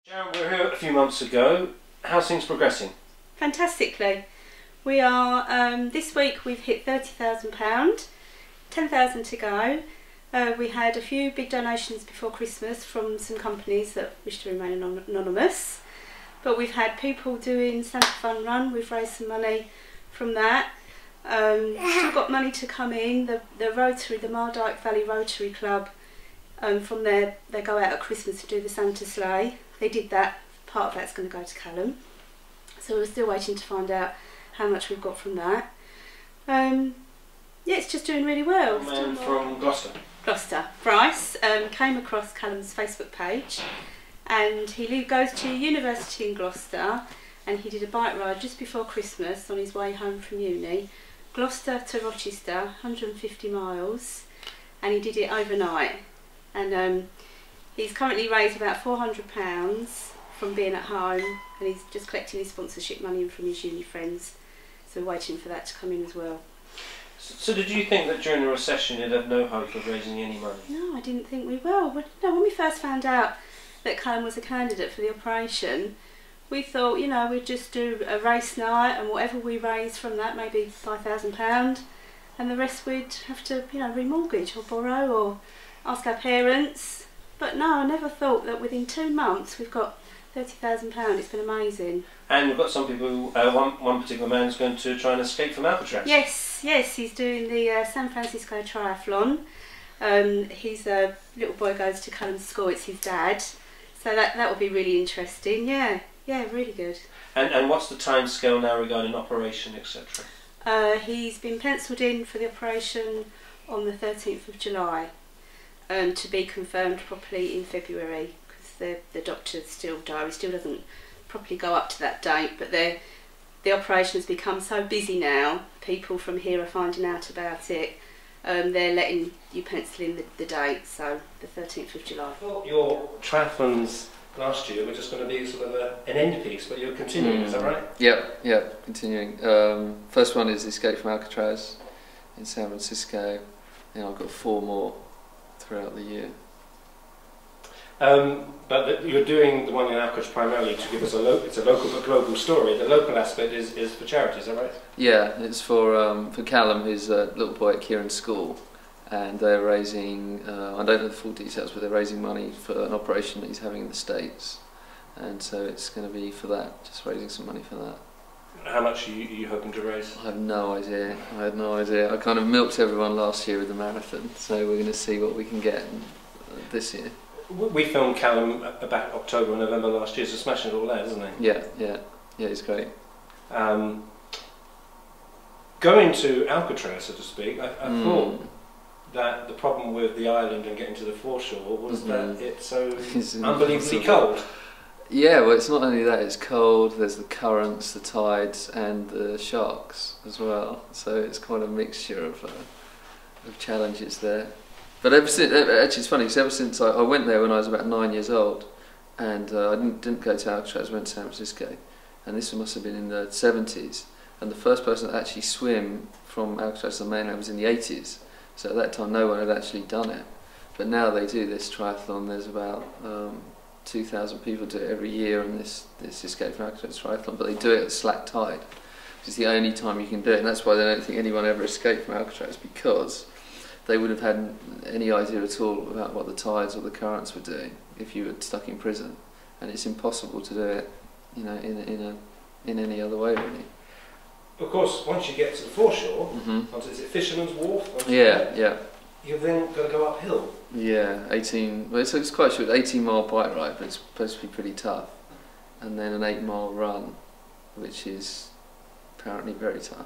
Sharon, we were here a few months ago. How's things progressing? Fantastically. We are, this week we've hit £30,000, 10,000 to go. We had a few big donations before Christmas from some companies that wish to remain anonymous. But we've had people doing Santa Fun Run, we've raised some money from that. Still got money to come in. The Rotary, the Mardyke Valley Rotary Club, from there they go out at Christmas to do the Santa Sleigh. They did that, part of that's going to go to Callum. So we're still waiting to find out how much we've got from that. Yeah, it's just doing really well. Man from Gloucester. Gloucester, Bryce, came across Callum's Facebook page, and he goes to university in Gloucester, and he did a bike ride just before Christmas on his way home from uni, Gloucester to Rochester, 150 miles, and he did it overnight. And he's currently raised about £400 from being at home, and he's just collecting his sponsorship money from his uni friends, so we're waiting for that to come in as well. So did you think that during the recession you'd have no hope of raising any money? No, I didn't think we will. When we first found out that Callum was a candidate for the operation, we thought, you know, we'd just do a race night, and whatever we raise from that, maybe £5,000, and the rest we'd have to, you know, remortgage or borrow or ask our parents. But no, I never thought that within 2 months we've got £30,000. It's been amazing. And we've got some people, one particular man is going to try and escape from Alacatraz. Yes, he's doing the San Francisco Triathlon. His little boy goes to Callum's school, it's his dad. So that will be really interesting, yeah, really good. And what's the time scale now regarding operation, etc.? He's been pencilled in for the operation on the 13th of July, to be confirmed properly in February, because the doctor's diary still doesn't properly go up to that date, but the operation has become so busy now, people from here are finding out about it. They're letting you pencil in the date, so the 13th of July. I thought your triathlons last year were just going to be sort of an end piece, but you're continuing, is that right? Yeah, continuing. First one is Escape from Alacatraz in San Francisco, and I've got 4 more throughout the year. But you're doing the one in Alacatraz primarily to give us it's a local but global story. The local aspect is for charity, is that right? Yeah, it's for Callum, who's a little boy at Kieran's school, and they're raising, I don't know the full details, but they're raising money for an operation that he's having in the States, and so it's going to be for that, just raising some money for that. How much are you hoping to raise? I have no idea. I kind of milked everyone last year with the marathon, so we're going to see what we can get this year. We filmed Callum about October and November last year, so smashing it all out, isn't he? Yeah, he's great. Going to Alcatraz, so to speak, I thought that the problem with the island and getting to the foreshore was that it's so unbelievably cold. Yeah, well, it's not only that, it's cold, there's the currents, the tides, and the sharks as well, so it's quite a mixture of challenges there. But ever since, actually it's funny, because ever since I went there when I was about 9 years old, and I didn't go to Alacatraz, I went to San Francisco, and this must have been in the 70s, and the first person to actually swim from Alacatraz to the mainland was in the 80s, so at that time no one had actually done it. But now they do this triathlon, there's about 2,000 people do it every year on this Escape from Alacatraz triathlon, but they do it at slack tide, which is the only time you can do it, and that's why they don't think anyone ever escaped from Alacatraz, because they would have had any idea at all about what the tides or the currents were doing if you were stuck in prison, and it's impossible to do it, you know, in any other way really. Of course, once you get to the foreshore, is it Fisherman's Wharf? Yeah. You've then got to go uphill. Yeah, 18. Well, it's quite short. 18-mile bike ride, but it's supposed to be pretty tough, and then an 8-mile run, which is apparently very tough.